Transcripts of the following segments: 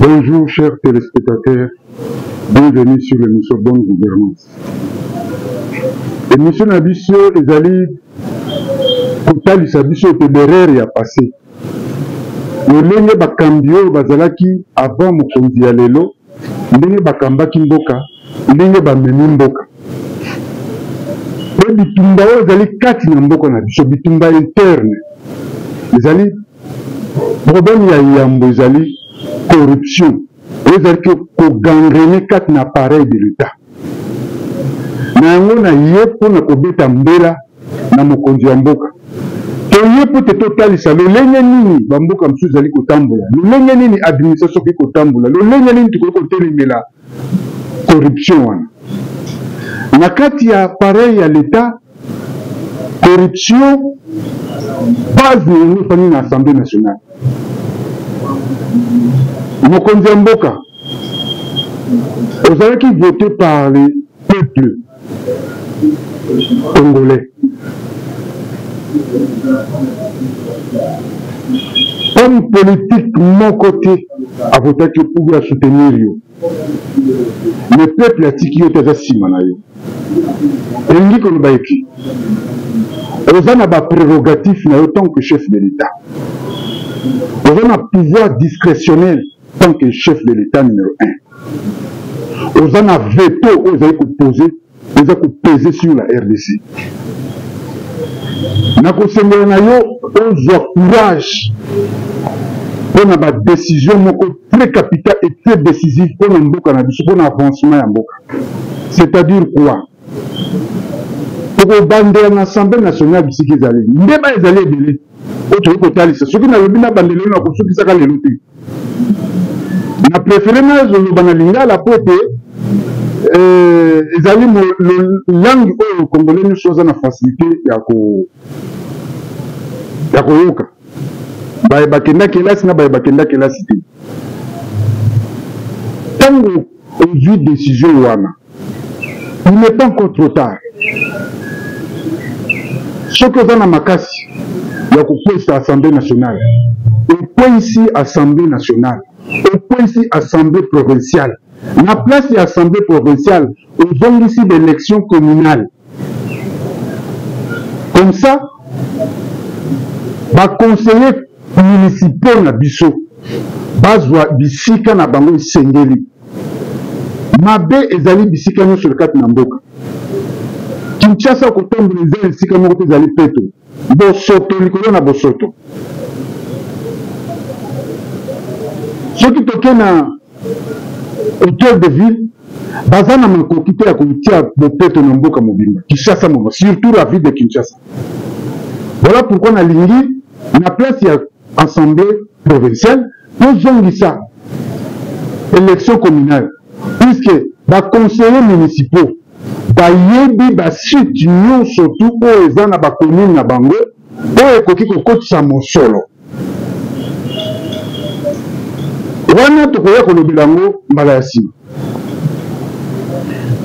Bonjour chers téléspectateurs, bienvenue sur l'émission Bonne Gouvernance. L'émission Nabiso les alliés total Sabiso Tédérer a passé. Le lenge bakambio bazalaki avant mokonzi ya lelo, ndenge bakambaki mboka, ndenge bamemi mboka. Et bitumba oyo ezali kati na mboka na biso, bitumba interne. Ezali problème ya yambo ezali corruption. Ezali ko gangrener kati na appareil de l'État. Na yango na ye mpona kobeta mbela na mokonzi ya mboka. Toye po te totalisa lolenge nini bamboka mosusu ezali kotambola, lolenge nini administration ekoki kotambola, lolenge nini tokoki kotelemela corruption wana. Na kati ya appareil ya l'État, corruption base na yango efani na Assemblée nationale. Mokonzi ya mboka ozalaki voté par le peuple congolais. Homme politique mon côté a voté pour la soutenir. Le peuple a tiki yote simana yo. Elingi ko baiki. Ozana ba prérogatif na yo tant que chef de l'État. Ozana pouvoir discrétionnel tant que chef de l'État numéro 1. Ozana veto ozali ko poser, ozali ko peser sur la RDC. Na kosengela na yo ozwa courage pour na décision moko très capitale et très décisive pour na mboka na biso, pour na avancement ya mboka. C'est-à-dire quoi? Pour bandela na Assemblée nationale bisiki ezali ndeba ezali ebele oyo kotalisa soki na lobi na bandelo na kosukisaka lelo te. Na préféré na zoloba na lingala po te ezali langue oyo congolais nyonso aza na facilité ya koyoka. Baye bakenda kelasi na baye bakenda kelasi te. Tango ozwi décision wana, il n'est pas encore trop tard. Soki oza na makasi ya kokwesa Assemblée nationale, okwesi Assemblée nationale, okwesi Assemblée provinciale. Na place ya Assemblée provinciale, ozongisi d'élection communale. Comme ça, ba conseillers municipaux na biso bazwa bisika na bango isengeli. Mabe ezali bisika nyonso le kati na mboka. Kinshasa kotombola ezali bisika moko te ezali peto. Bosoto likolo na bosoto. Soki toke na hôtel de ville, baza na makoki te ya kotia bopeto na mboka mobimba. Kinshasa momo, surtout la ville de Kinshasa. Voilà pourquoi na lingi na place ya assemblée provinciale tozongisa élection communale, puisque ba conseillers municipaux bayebi basite nyonso tu oyo eza na bacommune na bango oyo ekoki kokotisa mosolo wana tokoya kolobela yango mbala ya nsima.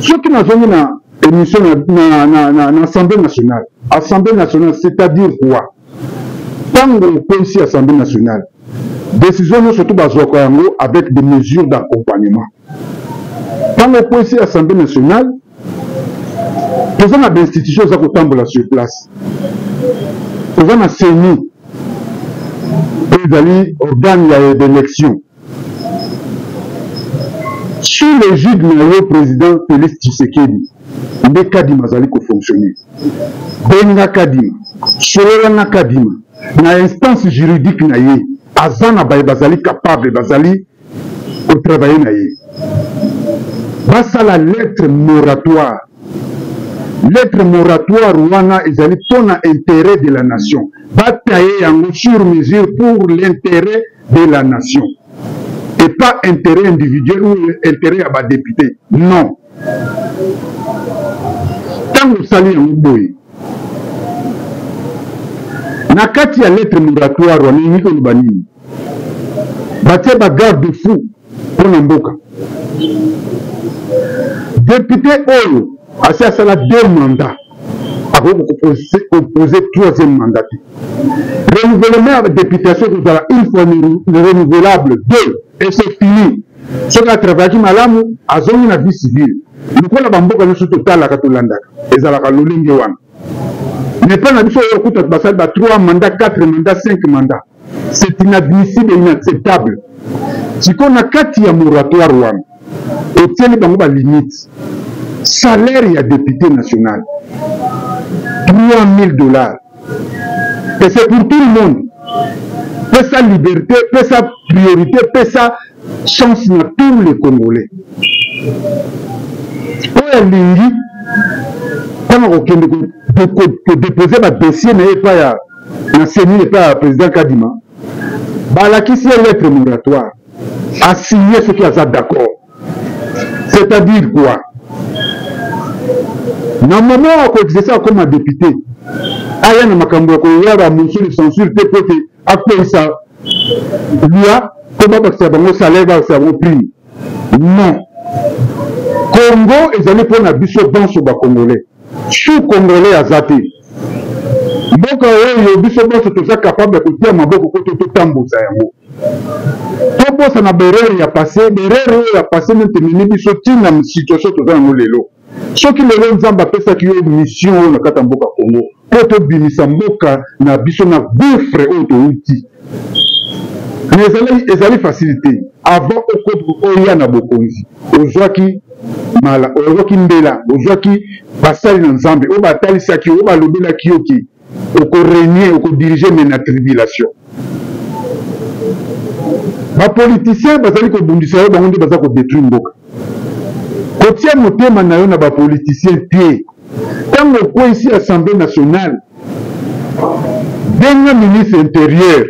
Soki nazongi na émission na Assemblée nationale. Assemblée nationale, c'est-à-dire quoi? Tango okwesi Assemblée nationale, décision nous surtout bazwaka yango avec des mesures d'accompagnement. Tango okwesi Assemblée nationale, toza na institution za kotambola sur place. Toza na CENI, ezali organe ya d'élection. Sous l'égide na yo président Félix Tshisekedi, nde Kadima azali ko fonctionner. Benga Kadima, solola na Kadima, na instance juridique na ye, azana baye bazali capable, bazali ko travailler na ye. Basa la lettre moratoire. Lettre moratoire wana ezali pona intérêt de la nation. Bataye yango sur mesure pour l'intérêt de la nation. Et pas intérêt individuel ou intérêt à bas député. Non. Tant que sali yango boye. Na kati ya lettre moratoire wana niko lubani. Batie ba garde fou pour mboka. Député oyo asi asala 2 mandats. Avant de proposer 3e mandat. Renouvellement de députation, une fois renouvelable 2. et c'est fini. Ce qui a travaillé malamu azongi na vie civile. Lokola bamboka nyonso totalaka tolandaka ezalaka lolenge wana. Mais pas na biso oyo kuta basali ba 3 mandats, 4 mandats, 5 mandats. C'est inadmissible et inacceptable. Siko na kati ya moratoire wana otieli bango ba limite. Salaire ya député national $3000. Et c'est pour tout le monde. Peu sa liberté, peu sa priorité, peu sa chance na tous les Congolais. Oya lingi kama kokende ko déposer ba dossier na epa ya na CENI epa ya président Kadima. Balakisi lettre moratoire a signé ce qui a d'accord. C'est-à-dire quoi? Na moment où exercer comme un député, aya na makambo ya koya ba motion de censure te pote akwesa loi comment bakisa bango salaire bakisa bango prime. Non. Congo ezali pona biso banso ba congolais. Sous congolais azate. Mboka oyo biso banso toza capable de kotia maboko ko totambuza yango. Tobosa na berere ya passé, berere ya passé ntemini biso tina situation toza yango lelo. Soki lelo nzamba apesaki yo mission na kata mboka Congo po tobimisa mboka na biso na gouffre oyo touti. Mais ezali facilité avant okoya na bokonzi ozwaki mala ozwaki mbela ozwaki basali na nzambe oyo batalisaki oyo balobelaki yo ki okorégner okodiriger mais na tribulation. Bapoliticien bazali kobundisa yo bango nde baza kodétruire mboka. Kotia motema na yo na bapoliticien te. Tango okwe ici Assemblée nationale benga ministre intérieur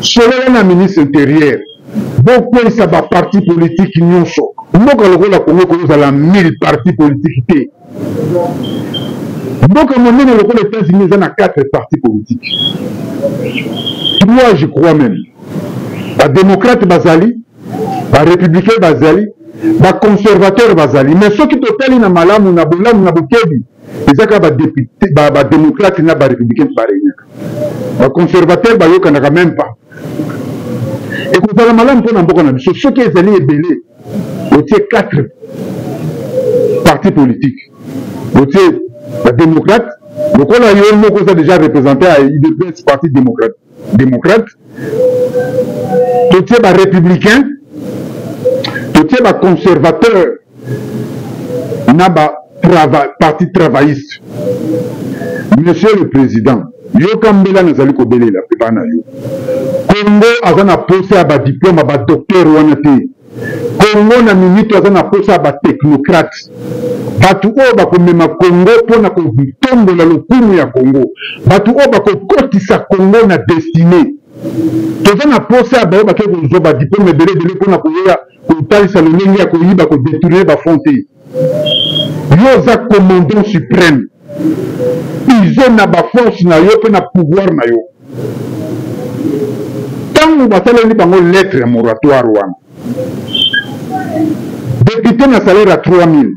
solola na ministre intérieur bokwesa baparti politique nyonso mboka lokola Congo kozala 1000 partis politiques te. Mboka monene lokola États-Unis eza na 4 partis politiques, 3 je crois même. Badémocrate bazali, barépublicain bazali, baconservateur bazali. Mais ceux qui totali na malamu na bolamu na bokebi ezaka badéputé badémocrate na barépublicain barenyaka. Baconservateur bayokanaka même pas. Et kozala malamu mpona mboka na biso soki ezali ebele otie 4 partis politiques. Otie badémocrate lokola yo moko oza déjà représenté à UDPS parti démocrate. Totie ba républicain, totie ba conservateur, na ba parti travailliste. Monsieur le Président, yo kambela nazali kobelela pepa na yo. Congo azana posé à ba diplôme à ba docteur wana te. Congo na minute azana posé à ba technocrate. Batu oyo bakomema Congo mpona kotombola lokumu ya Congo. Batu oyo bakokotisa Congo na destinée. Toza na posa ya bayo bake kozwa ba diplôme ebele mpona koya kotalisa lolenge ya koyiba kodétourner bafond te. Yo oza commandant suprême. Izo na baforce na yo mpe na pouvoir na yo. Ntango basaleli bango lettre ya moratoire wana député na salaire ya 3000,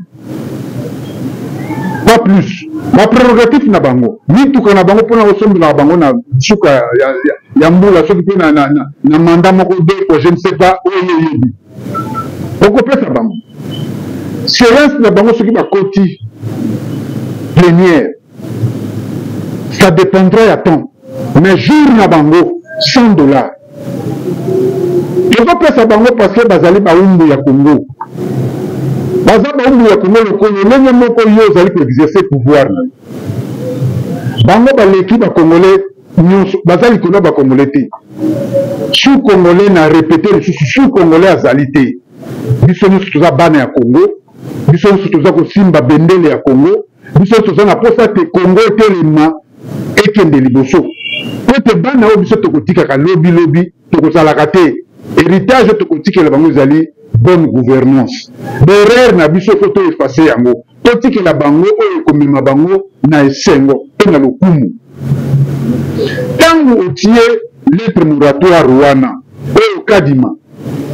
pas plus. Ma prérogative na bango mituka na bango mpona kosombela bango na suka ya mbula soki mpe na mandat moko deux je ne sais pas oyo yebi okopesa bango séance na bango soki bakoti plénière ça dépendra ya temps mais jour na bango $100 tozopesa bango parce que bazali baumbu ya Congo. Baza baumbu ya Congo lokolo lenge moko yo ozali koexercer pouvoir na yo. Bango baleki ba Congolais nyonso baza likolo ba Congolais te. Sous Congolais na répéter lisusu sous Congolais azali te. Biso nyonso toza bana ya Congo, biso nyonso toza kosimba bendele ya Congo, biso toza na posa te Congo etelema ekende liboso. Po te bana oyo biso tokotikaka lobi tokozalaka te. Héritage tokotikela bango ezali bonne gouvernance. Derrière na biso faut effacer yango. Totikela bango oyo komema bango na esengo pe na lokumu. Tango otie lettre moratoire wana oyo Kadima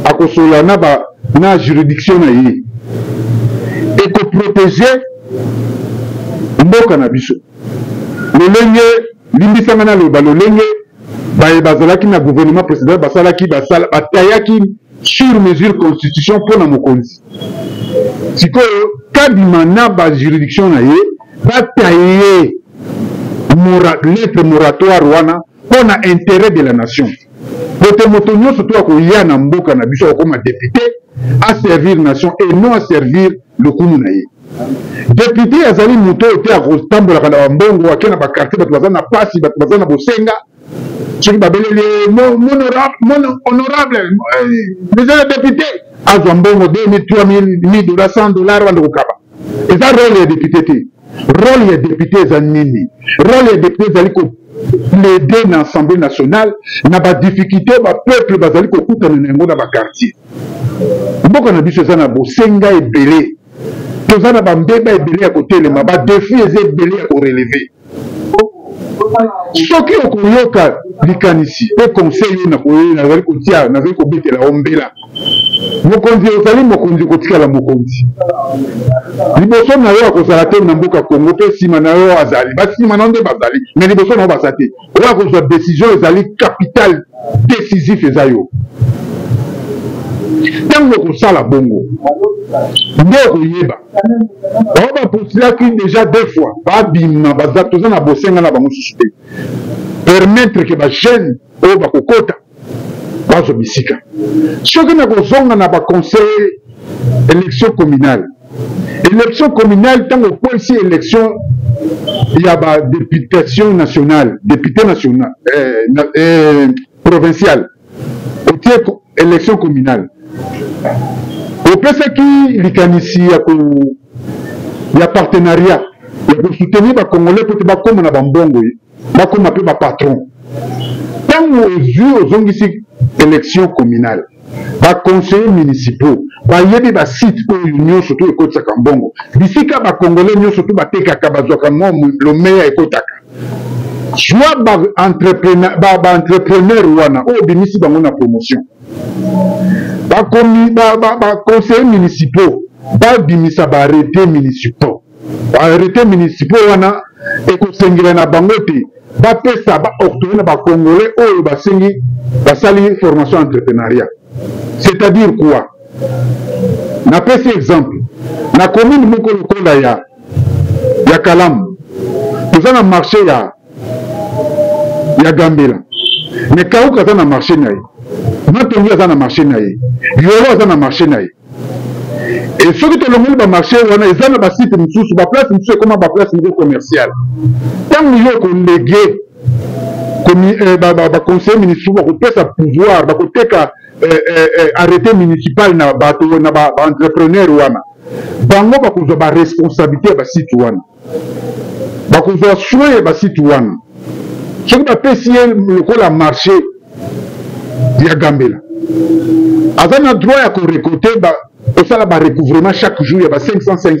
akosola na juridiction na ye eko protéger mboka na biso. Lolenge limbisanga na loba lolenge bazalaki na gouvernement précédent basalaki batayaki sur mesure constitution pour la mokonzi. Sikoyo kadima na ba juridiction na ye ba tailler lettre moratoire wana pour na intérêt de la nation. Pote moto nyonso to akoya na mboka na biso comme député à servir nation et non à servir le kumu na ye. Député azali moto te akotambola kana mbongo akena ba quartier bato bazana na pasi bato bazana bosenga. Ceux qui m'appellent honorable, monsieur le député, à Zambongo, 2000, 3000, 1000 $, 100 $, et ça, rôle des députés. Rôle des députés, Zanini. Rôle des députés, Zaliko, plaider dans l'Assemblée nationale, n'a pas de difficulté, le peuple, Zaliko, tout dans le quartier. Beaucoup de gens ont dit Senga et Belé. Tous les gens ont dit Belé à côté, les défis et Belé à relever. Soki okoyoka likanisi pe conseil na koyena nazali kotia nazali kobetela ombela mokonzi ozali mokonzi kotikala mokonzi liboso na yo akozala te na mboka Congo pe sima na yo azali basima na nde bazali mais liboso na yo baza te oyo akozwa décision ezali capital décisif eza yo ntango okosala bongo nde okoyeba bao baposilaki déjà 2 fois babima baza toza na bosenga na bango susu te permettre ke bajeune oyo bakokota bazwa bisika soki na kozonga na baconseiller élection communale ntango okwesi élection ya badéputation nationale député national provincial otie élection communale opesaki likanisi ya partenariat ya kosoutenir bacongolais po te bakóma na bambongo bakóma mpe bapatron ntango ozwi ozongisi élection communale baconseiller municipaux bayebi basite oyo nyonso to ekotisaka mbongo bisika bacongolais nyonso to batekaka bazwaka mwa lomeya ekotaka soit ba-entrepreneur wana oyo bimisi bango na promotion baconseiller municipaux babimisa baarrêté municipaux baarrêté municipaux wana ekosengela na bango te bapesa baoctroye na bacongolais oyo basengi basali formation entrepreneuriat. C'est-à-dire quoi? Napesi exemple na commune moko lokola ya Kalamu toza na marché ya Gambela mais Kauka aza na marché na ye Matongi aza na marché na ye Yolo aza na marché na ye et soki tolongoli bamarché wana eza na basite mosusu baplace mosusu ekoma baplace niveau commercial ntango yo kolege baconseiller municipal bakopesa pouvoir bakoteka arrêté municipal na bato na baentrepreneur wana bango bakozwa baresponsabilité ya basite wana bakozwa soin ya basite wana soki bapesi ye lokola marché ya Gambela aza na droit ya korekote osala barecouvrement chaque jour ya ba 500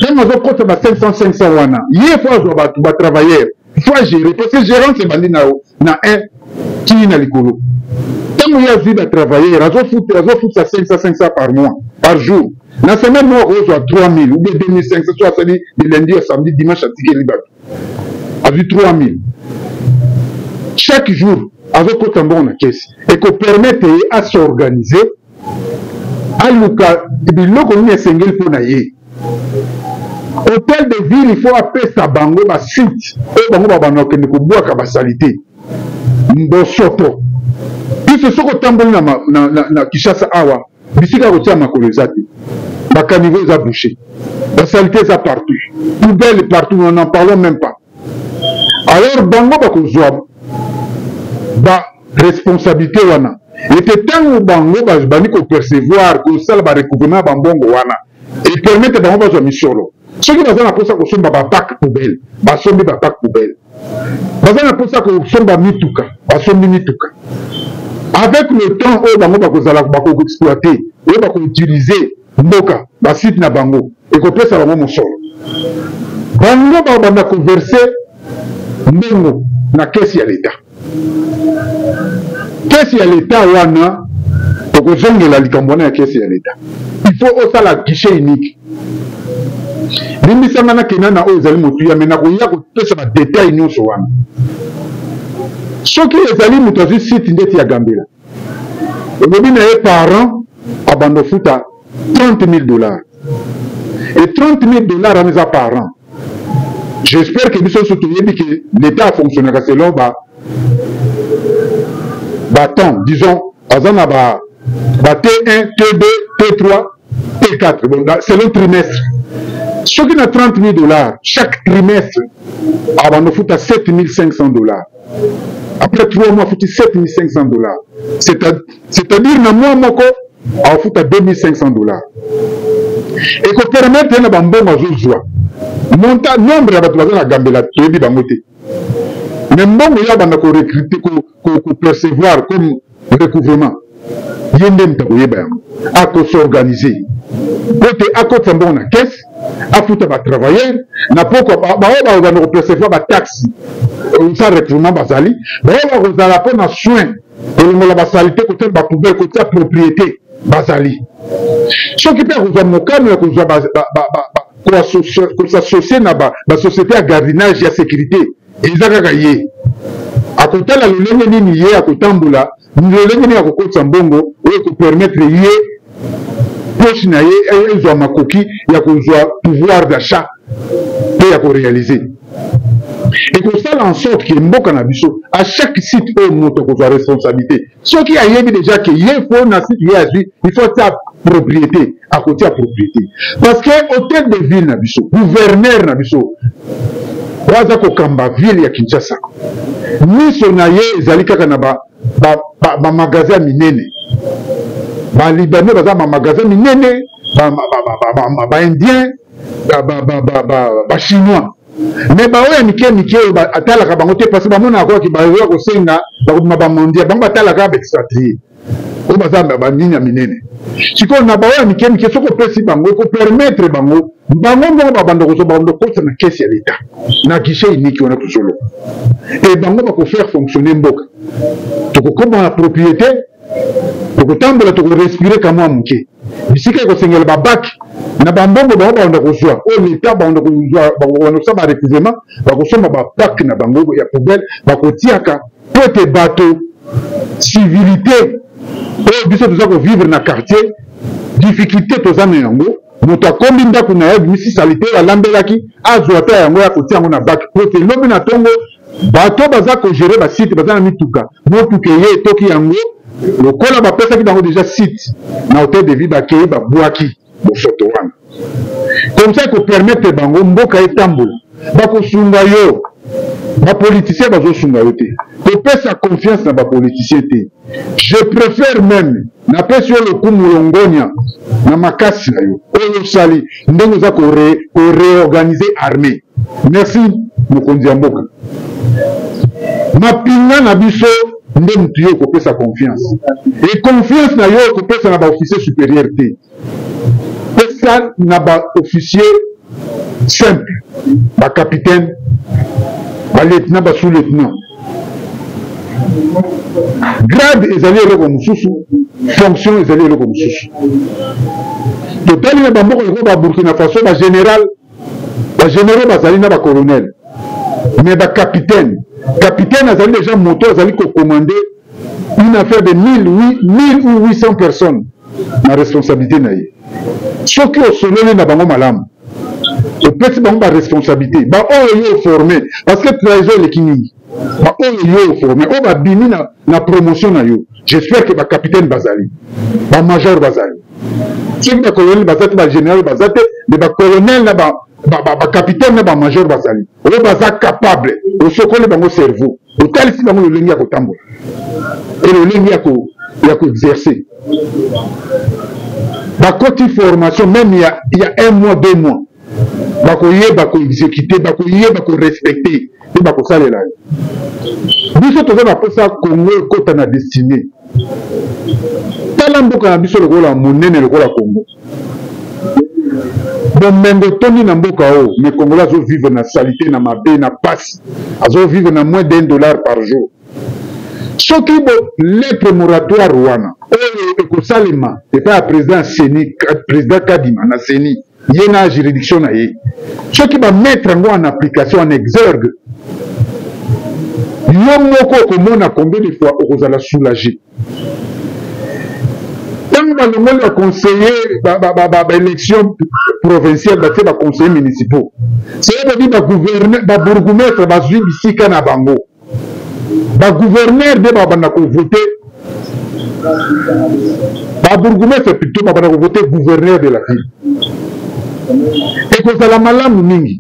ntango azokota ba 500 wana ye fo azwa bato batravailleur fo agérer parce que gérance ebandi na un kini na likolo ntango ye azwi batravailleur azofutisa 500 par mois par jour na semaine moko ozwa 3000 ou bien 2500 so asali de lundi à samedi dimanche atikeli bato azwi 3000 chaque jour azokota mbongo na kesi ekopermettre ye asorganiser aluka biloko nini esengeli mpo na ye hôtel de ville il faut apesa bango basite oyo bango babanda kokende kobwaka basali te mbosoto biso soki otamboli na Kinshasa awa bisika kotia makolo eza te bakaniveau eza bouché basalite eza partout poubelle partout nous n'en parlons même pas alors bango bakozwa responsabilité wana ete ntango bango bandi kopercevoir kosala barecouvrement ya bambongo wana epermete bango bazwa misolo soki baza na mposa kosomba bapak poubelle basombi bapak poubelle baza na mposa kosomba mituka basombi mituka avec le temps oyo bango bakozala bakoexploite oyo bakoutilize mboka basite na bango ekopesa bango mosolo bango babanda koverse mbongo na kesi ya leta kesi ya leta wana tokozongela likambo wana ya kesi ya leta il faut osala guichet unique limbisanga nakenda na oyo ezali motu ya me nakoya kopesa badetail nyonso wana soki ezali moto azwi site ndeti ya Gambela Le par an, à Bandofuta, 30 000 $. Et 30 000 $ par an. J'espère que nous sommes soutenus que l'État fonctionne selon temps, disons, T1, T2, T3, T4, bon, selon trimestre. Ce qui a 30 000 $, chaque trimestre, on fout à 7 500 $. Après 3 mois, on fout 7 500 $. C'est-à-dire, dans mois, on fout à 2 500 $. Et qu'on permette de faire un bon joie. Montant nombre de la Gambela, tu dis Bangote. Mais bon, il y a des recruter, qu'on percevoir comme recouvrement. Il y a des gens qui s'organiser. Côté à côté de la caisse, à foutre des travailleurs, n'a pas qu'on percevoir des taxes. Ça recouvrement basali. Mais on va avoir un soin de la basalité côté de la poubelle, côté de la propriété basali. Ce qui peut avoir mon cas, qu'on s'associe à la société à gardiennage et à sécurité. Et ils ont gagné. À côté de la ligne, à côté de la ligne, à côté de Mbongo, où permettre de poche na ye ils ont ma coquille, il y a pouvoir d'achat et à réaliser. Et qu'on fait en sorte que Mboka na biso à chaque site où monte qu'on soit responsabilité. Ce qui a déjà que il faut na site il faut sa propriété à côté de la propriété. Parce que hôtel de ville na biso, gouverneur na biso, waza ko kamba ville ya Kinshasa. Ni sonaye ezali kaka na ba magasin minene. Ba Libanais baza ba magasin minene, ba indien, ba chinois. Mais bah ouais Mickey atala ka bango te parce que mona quoi ki ba yo ko senga ba mondia bango atala ka expatrié o bazamba ba ninya minene siko na ba ouais Mickey soko pesi bango ko permettre bango ba bando ko so bando ko na caisse ya l'état na guichet unique on a tout solo et bango ba ko faire fonctionner mboka to ko comme la propriété to ko tambola to ko respirer comme un muke bisika ko sengela ba bac na bambongo ba onda kozwa o l'état ba onda kozwa ba ono sa ba recouvrement ba kosomba ba bac na bango ya poubelle ba kotiaka pote bateau civilité o biso toza ko vivre na quartier difficulté toza na yango moto akombi ndako na ye misi salité alambelaki azwa ta yango ya kotia yango na bac pote lobi na tongo bateau baza ko gérer ba site baza na mituka motuka ye toki yango lokola bapesaki bango déjà site na hôtel de ville bakei babwaki bosoto wana comme ça ko permettre bango mboka etambola bakosunga yo bapoliticien bazosunga yo te kopesa confiance na bapoliticien te. Je préfère même napesi yo lokumu longonia na makasi na yo oyo osali ndenge oza ko réorganiser armée. Merci mokonzi ya mboka mapinga na biso nde mutu yo kopesa confiance et confiance na yo kopesa na baofficier supérieur te pesa na baofficier simple bacapitaine balieutenant basous-lieutenant grade ezali eloko mosusu fonction ezali eloko mosusu totali na bamboka eko baburkina faso bagénéraux bazali na bacolonel mais bacapitaine capitaine azali déjà moto azali commander une affaire de 1000 ou 800 personnes na responsabilité na ye soki osololi na bango malamu opesi bango ba responsabilité ba oyo yo formé parce que trésor eleki mingi ba oyo yo formé oyo babimi na promotion na yo. J'espère que ba capitaine bazali ba major bazali soki ba colonel bazate ba général bazate mais ba colonel na ba capitaine na ba major bazali oyo baza capable osokoli bango cerveau otalisi bango lolenge ya kotambola et lolenge ya koexercer bakoti formation même il y a 1 mois 2 mois bakoyeba koexécuter bakoyeba korespecter pe bakosalela biso toza na posa Congo ekota na destiné tala mboka na biso lokola monene lokola Congo bomengo tondi na mboka oyo mais Congolais azovivre na salité na mabe na pasi azovivre na moins d'1 $ par jour soki lettre moratoire wana oyo ekosalema epai ya président Seni président Kadima na Seni ye na juridiction na ye soki bamettre yango en application en exergue yo moko okomona combien de fois okozala soulagé balongoli ya conseiller élection provinciale batie ba conseiller municipaux c'est badi ba gouverneur ba bourgmestre bazwi bisika na bango ba gouverneur de babanda ko voter ba bourgmestre plutôt babanda ko voter gouverneur de la ville et que ça la malamu mingi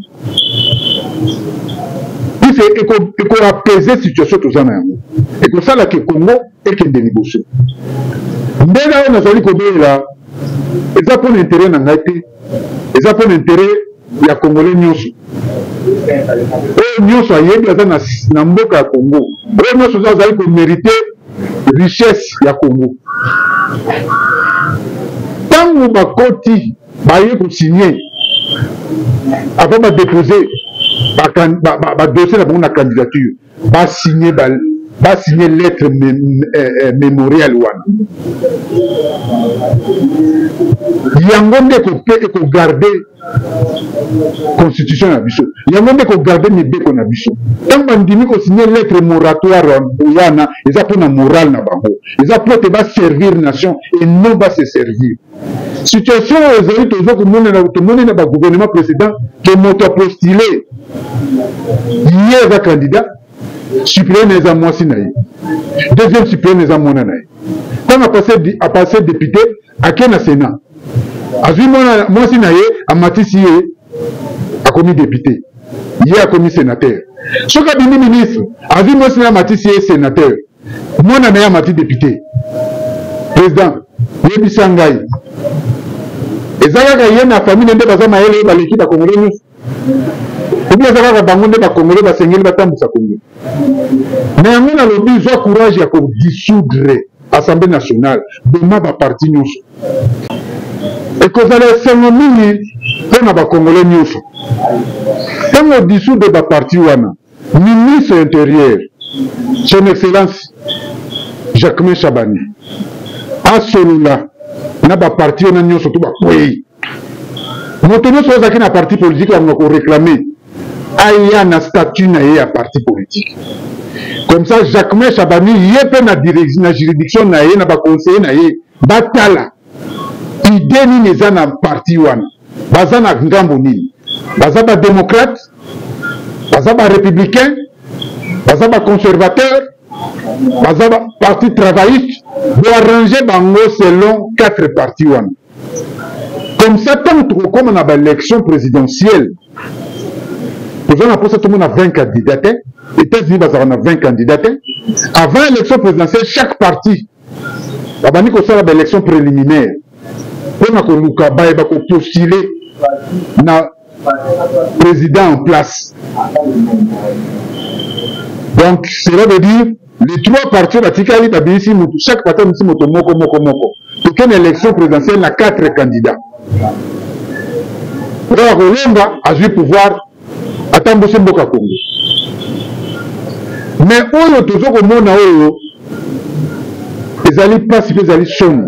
il faut apaiser situation tout ça et que ça la que Congo et que de négocier ndenge oyo nazali kobela eza mpo na intérêt na ngai te eza mpo na intérêt ya congolais nyonso oyo nyonso ayebi aza na mboka ya Congo oyo nyonso ozo azali komérite richesse ya Congo ntango bakoti baye kosigné avant badépose badossier na bango na candidature basigné lettre mémorial wana yango nde ekogarde constitution na biso yango nde ekogarde mibeko na biso ntango bandimi kosigné lettre moratoire wana eza mpona morale na bango eza po ete baservir nation et non base servir situation oyo ezali toza tomoni na bagouvernement précédent ke moto apostule ye eza candidat suppléant eza mwasi na ye deuxième suppléant eza mwana na ye ntango apase député ake na sénat azwi mwasi na ye amatisi ye akomi député ye akomi sénateur soki abimi ministre azwi mwasi na ye amatisi ye sénateur mwana na ye amati député président yebisa ngai eza kaka ye na famille nde baza mayele baleki bakongole nyonso obi eza kaka bango nde bakongole basengeli batambwisa Congo me yango nalobi zwa courage ya kodissoudre assemblée nationale boma baparti nyonso ekozala esengo mingi mpo na bakongole nyonso ntango odissoudre baparti wana ministre intérieur son excellence Jacquemain Chabani asolola na baparti wana nyonso to bakwei moto nyonso ozalaki na parti politique yango koréclame aya na statut na ye ya parti politique comme ça Jacquemain Chabani ye mpe na juridiction na ye na baconseiller na ye batala idée nini eza na parti wana baza na ngambo nini baza badémocrate baza barépublicain baza baconservateur baza parti travailliste boarranger bango selon 4 partis wana comme ça tant tokokoma na baélection présidentielle toza na posa tomona 20 candidats te États-Unis bazala na 20 candidats te avant élection présidentielle chaque parti babandi kosala baélection préliminaire mpona koluka bayeba kopostule na président en place donc cela veut dire les 3 partis batikali babimisi mutu chaque parti abimisi moto moko tokende élection présidentielle na 4 candidats oyo akolonga azwi pouvoir atambwisi mboka Congo mais oyo toza komona oyo ezali mpasi mpe ezali somo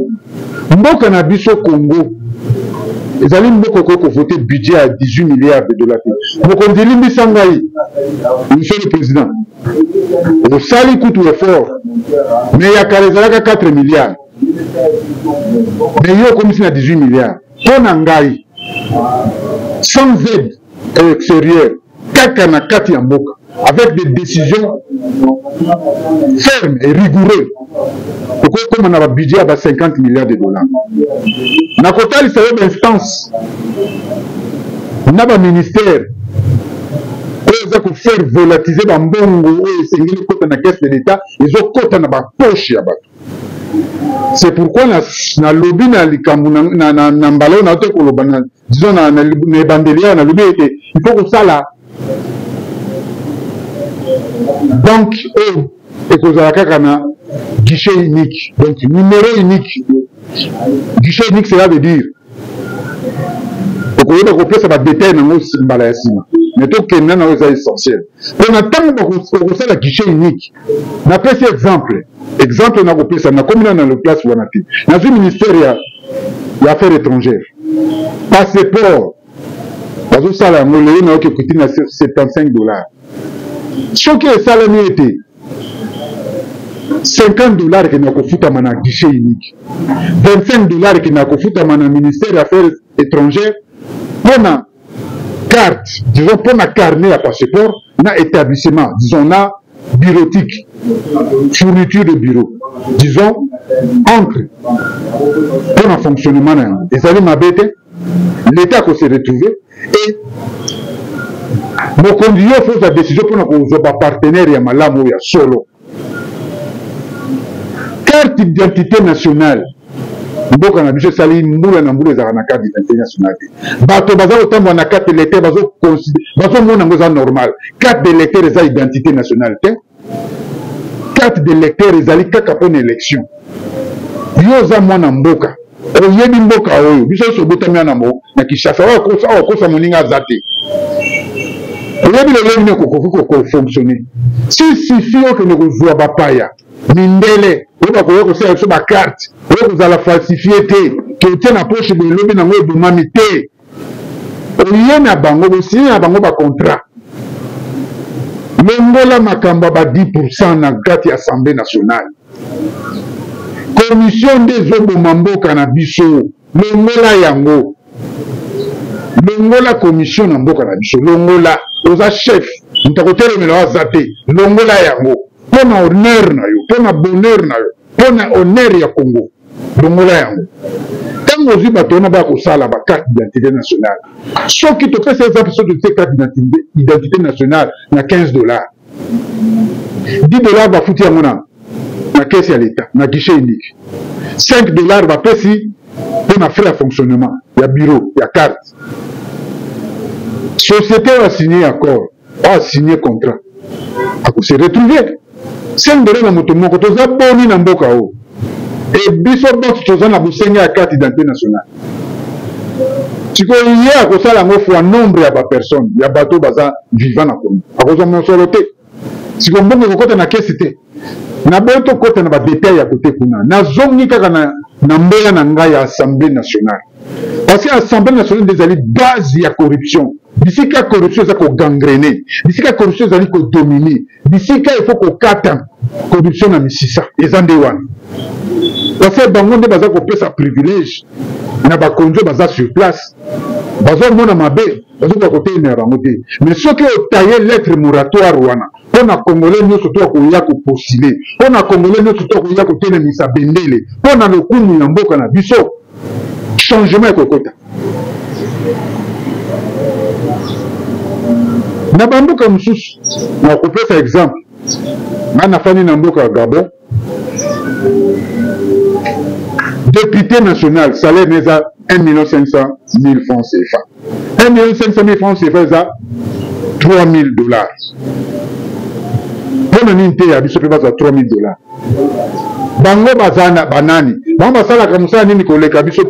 mboka na biso Congo ezali mboka okoki kovote budget ya 18 milliards de dollars te mokonzi elimbisa ngai monsieur le président osali kutu effort mais ya kala ezalaka 4 milliards mais yo okomisi na 18 milliards mpo na ngai sans aide extérieure kaka na kati ya mboka avec des décisions fermes et rigoureuses okoki koma na babudget ya 50 milliards de dollars na kotalisa yo bainstance na baministère oyo eza kofaire volatiser bambongo oyo esengeli kota na caisse de l'état ezokota na bapoche ya bato c'est pourquoi nalobi na likambo na mbala oyo naote koloba disons na ebandeli awa nalobi ete il faut kosala donc oyo ekozala kaka na guichet unique donc numéro unique guichet unique cela veut dire okoyeba kopesa badetail nango mbala ya nsima mais tokenda nango eza essentiel mpona ntango okosala guichet unique napesi exemple nakopesa nakomi na le place wana te nazwi ministère ya affaires étrangères passeport bazosala yango lelo nayoki ekoti na 75 $. Soki esalami ete $50 qui n'a kofuta mana guichet unique, $25 qui n'a kofuta mana ministère des Affaires étrangères, pour la carte, disons pour la carnet à passeport, na établissement, disons na bureautique, fourniture de bureau, disons encre, pour un fonctionnement, les amis m'abêtent, l'État qu'on s'est retrouvé et mon conduire faut la décision pour nos partenaires et malamu ya solo. Carte d'identité nationale. Mboka na biso sali mbula na mbula za na carte d'identité nationale. Bato baza otambo na carte d'électeur bazo mona ngoza normal. Carte d'électeur eza identité nationale te. Carte d'électeur ezali kaka pour une élection. Yo za mwana mboka. Oyebi mboka oyo biso so botami na mo na Kinshasa wa kosa moninga zate. Oyebi le lengine ko fonctionner. Si suffit que nous jouons bapaya. Mindele oba ko sala so ba carte oba ko la falsifier te que tient na poche de lobi na ngo bomami te. Oyena bango bo signer bango ba contrat. Longola makamba ba 10% na gati Assemblée nationale. Commission des Obomamboka na biso longola yango. Longola commission na mboka na biso longola oza chef ntakotele mela zate longola yango pona honneur na yo pona bonheur na yo pona honneur ya Congo longola yango tango zi batona ba ko sala ba carte d'identité nationale soki to pesa exemple so de carte d'identité nationale na $15 $10 ba futi yango na caisse ya l'État na guichet unique $5 ba pesi pona frais de fonctionnement ya bureau ya carte. Société a signé accord, a signé contrat. A se retrouver. $5 na moto moko toza boni na mboka o. Et biso box toza na busenga carte d'identité nationale. Siko yé a ko sala ngo fois nombre ya ba personne, ya bato baza vivant na Congo. A ko zo solo te. Siko mbongo ko kota na caisse te. Na boto kota na ba détail ya côté kuna. Na zongi kaka na mbela na ngai ya Assemblée nationale. Parce que l'Assemblée nationale des alliés base de la corruption. D'ici que la corruption est gangrénée, d'ici que la corruption est dominée, d'ici qu'il faut qu'on cate la corruption dans Mississa, les Andéwan. Parce que Bango de Baza qu'on peut sa privilège, n'a pas conduit Baza sur place. Baza mon amabé, Baza qu'on côté une ramoté. Mais ce qui est taillé lettre moratoire Rwanda, on a Congolais nous surtout qu'on y a qu'on postuler, on a Congolais nous surtout qu'on y a qu'on tenir Missa Bendele, on a le coup de Yamboka na biso. Changement à Kokota. Na bamboka mususu na kopesa exemple na fani na mboka Gabon député national salaire neza 1 500 000 francs CFA 1 500 000 francs CFA za $3,000 pona ninte ya biso pe baza $3,000 bango bazana banani bango basala comme ça nini koleka biso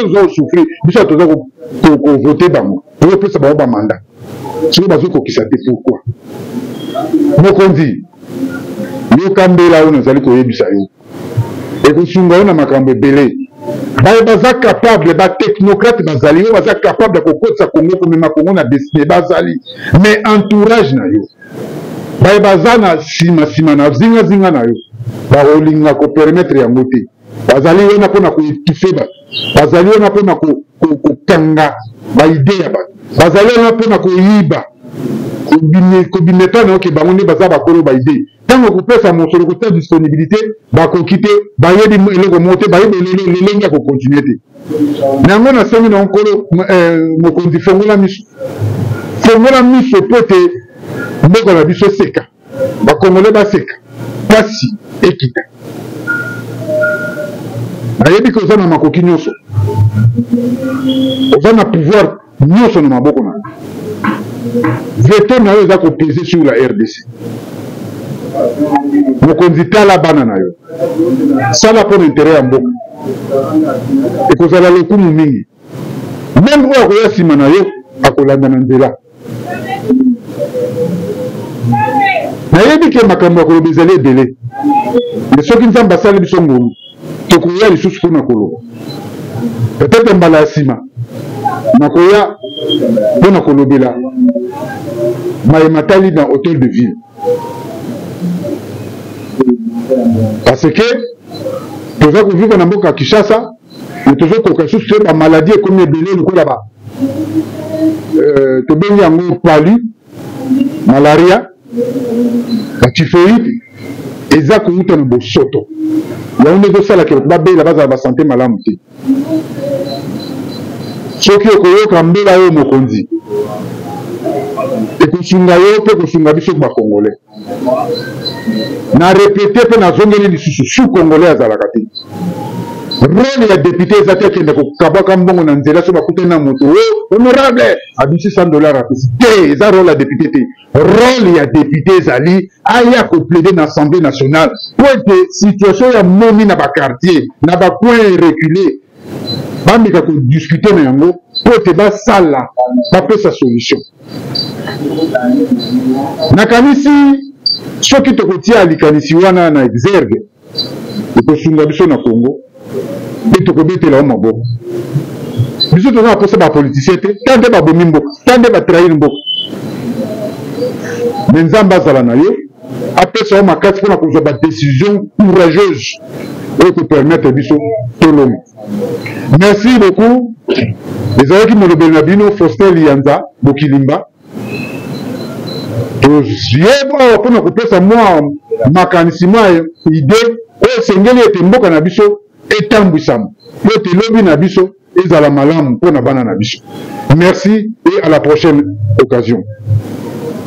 zo souffrir biso toza ko voter bango on peut ça ba mandat siko bazo ko kisate pourquoi mokonzi yo kambela ono zali ko yebisa yo et ko sunga ona makambo ebele baza capable ba technocrate bazali yo baza capable ko kotsa Congo ko mema Congo na destiné bazali mais entourage na yo bazana sima na zinga na yo baolinga ko permettre yango te bazali wana pona ko étouffer ba bazali wana pona ko kanga ba idée ya ba bazali wana pona ko yiba ko bineta na ke bango ne baza ba kolo ba idée tango ko pesa mosolo ko ta disponibilité ba ko quitter ba yebi eloko monter ba yebi lelenga ko continuer te nango na semi na nkolo mokonzi fongola miso pote mboko na biso seka ba kongole ba seka pasi ekita nayebi ke oza na makoki nyonso oza na pouvoir nyonso na maboko na veto na yo eza kopese sur la RDC mokonzi tala bana na yo sala mpona intere ya mboka ekozala lokumu mingi meme oyo akoya nsima na yo akolanda na nzela nayebi ke makambo ya koloba ezali ebele me soki nzambe asali biso ngolu tokoya lisusu mpona koloba peut-être mbala ya nsima nakoya mpona kolobela mayema tali na hôtel de ville Parce que nous avons vu qu'on a beaucoup à Kinshasa, nous avons quelque chose sur la maladie comme les bébés là-bas. Tu as bien eu palu, malaria, la typhoïde, et ça qu'on a un beau soto. Il y a un négociant là qui est la base de la santé malade. Ce qui est comme là où on dit. Et que sunga yo pe que sunga biso ba congolais. Na répéter pe na zongeli lisusu sous congolais azalaka te. Rôle ya député ezate kende ko kabaka mbongo na nzela so bakute na moto honorable abisi $100 apesi te eza rôle ya député te. Rôle ya député ezali aya ko plaider na Assemblée nationale pour que situation ya momi na ba quartier na ba coin reculé bamika ko discuter na yango pour te ba sala ba pesa solution. Nakanisi soki tokotia likanisi wana na exergue ekosunga biso na Congo et tokobetela o maboko biso toza posa ba politicien te tande ba bomi mboka tande ba trahir mboka mais nzambe azala na yo apesa o makasi mpona kozwa ba décision courageuse oyo kopermettre biso tolonga. Merci beaucoup. ezalaki molobeli na bino Faustin Lianza Bokilimba toyeba mpona kopesa mwa makanisi mwa ide oyo esengeli ete mboka na biso etambwisama po ete lobi na biso ezala malamu mpona bana na biso. Merci et à la prochaine occasion.